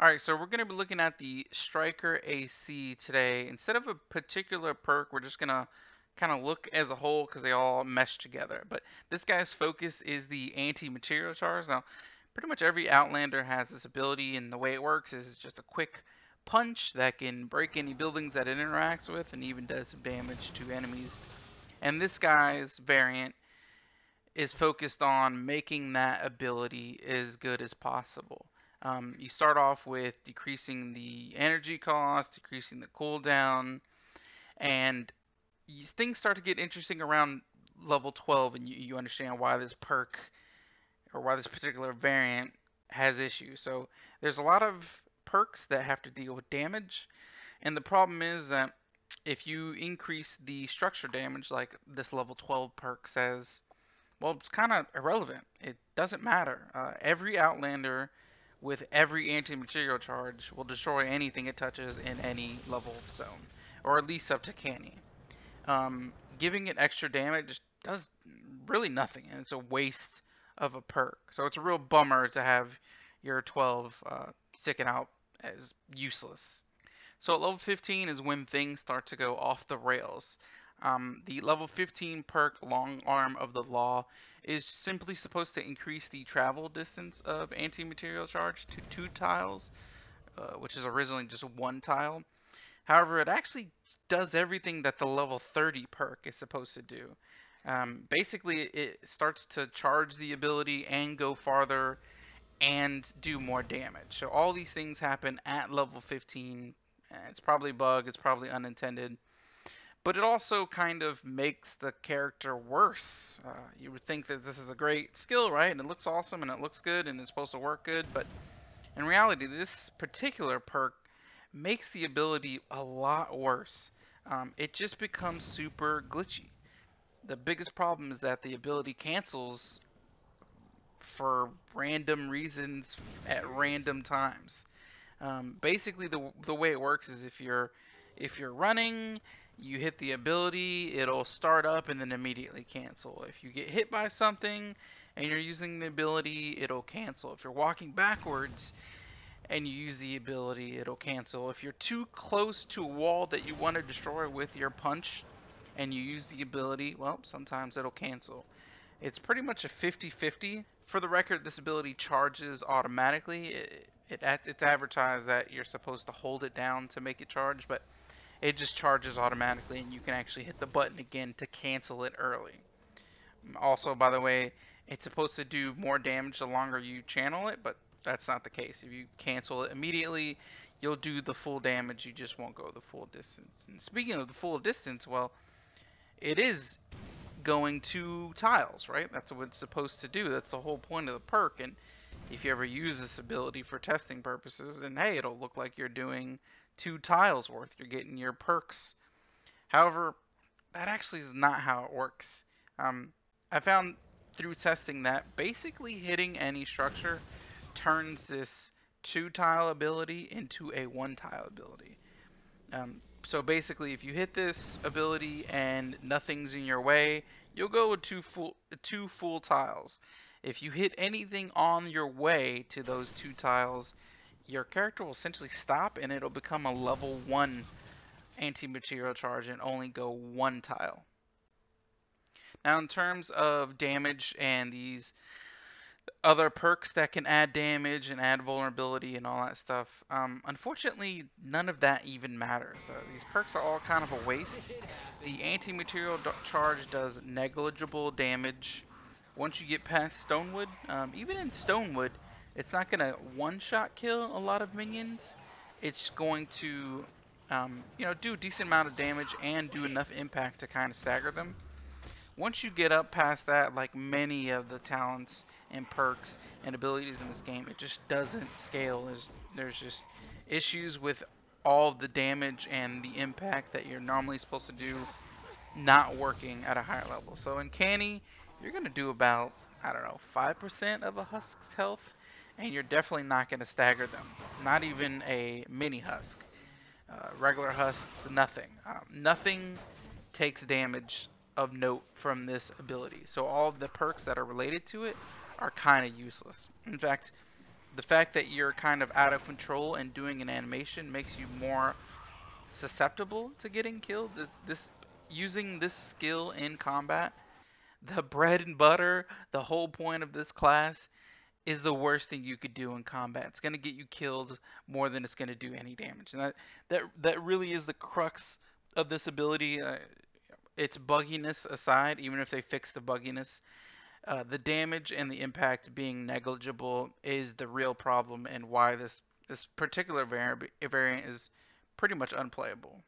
Alright, so we're going to be looking at the Striker AC today. Instead of a particular perk, we're just going to kind of look as a whole because they all mesh together. But this guy's focus is the anti-material charge. Now, pretty much every Outlander has this ability, and the way it works is it's just a quick punch that can break any buildings that it interacts with and even does some damage to enemies. And this guy's variant is focused on making that ability as good as possible. You start off with decreasing the energy cost, decreasing the cooldown, and things start to get interesting around level 12, and you understand why this perk or why this particular variant has issues. So there's a lot of perks that have to deal with damage, and the problem is that if you increase the structure damage, like this level 12 perk says, well, it's kind of irrelevant. It doesn't matter. Every Outlander with every anti-material charge will destroy anything it touches in any level zone, or at least up to canny. Giving it extra damage does really nothing, and it's a waste of a perk. So it's a real bummer to have your 12 sticking out as useless. So at level 15 is when things start to go off the rails. The level 15 perk, Long Arm of the Law, is simply supposed to increase the travel distance of anti-material charge to 2 tiles, which is originally just 1 tile. However, it actually does everything that the level 30 perk is supposed to do. Basically, it starts to charge the ability and go farther and do more damage. So all these things happen at level 15. It's probably a bug, it's probably unintended. But it also kind of makes the character worse. You would think that this is a great skill, right? And it looks awesome and it looks good and it's supposed to work good. But in reality, this particular perk makes the ability a lot worse. It just becomes super glitchy. The biggest problem is that the ability cancels for random reasons at random times. Basically, the way it works is if you're running, you hit the ability, it'll start up and then immediately cancel. If you get hit by something and you're using the ability, it'll cancel. If you're walking backwards and you use the ability, it'll cancel. If you're too close to a wall that you want to destroy with your punch and you use the ability, well, sometimes it'll cancel. It's pretty much a 50-50. For the record, this ability charges automatically. It's advertised that you're supposed to hold it down to make it charge, but it just charges automatically, and you can actually hit the button again to cancel it early. Also, by the way, it's supposed to do more damage the longer you channel it, but that's not the case. If you cancel it immediately, you'll do the full damage, you just won't go the full distance. And speaking of the full distance, well, it is going 2 tiles, right? That's what it's supposed to do. That's the whole point of the perk. And if you ever use this ability for testing purposes, then hey, it'll look like you're doing 2 tiles worth. You're getting your perks. However, that actually is not how it works. I found through testing that basically hitting any structure turns this 2 tile ability into a 1 tile ability. So basically, if you hit this ability and nothing's in your way, you'll go with two full tiles. If you hit anything on your way to those 2 tiles, your character will essentially stop and it'll become a level 1 anti-material charge and only go 1 tile. Now, in terms of damage and these other perks that can add damage and add vulnerability and all that stuff. Unfortunately, none of that even matters. These perks are all kind of a waste. The anti-material charge does negligible damage once you get past Stonewood. Even in Stonewood, it's not going to one-shot kill a lot of minions. It's going to, do a decent amount of damage and do enough impact to kind of stagger them. Once you get up past that, like many of the talents and perks and abilities in this game, it just doesn't scale. There's just issues with all the damage and the impact that you're normally supposed to do not working at a higher level. So in Canny, you're going to do about, 5% of a Husk's health, and you're definitely not going to stagger them. Not even a mini Husk. Regular Husks, nothing. Nothing takes damage of note from this ability. So all of the perks that are related to it are kind of useless. In fact, the fact that you're kind of out of control and doing an animation makes you more susceptible to getting killed. This using this skill in combat, the bread and butter, the whole point of this class is the worst thing you could do in combat. It's going to get you killed more than it's going to do any damage. And that really is the crux of this ability. Its bugginess aside, even if they fix the bugginess, the damage and the impact being negligible is the real problem and why this particular variant is pretty much unplayable.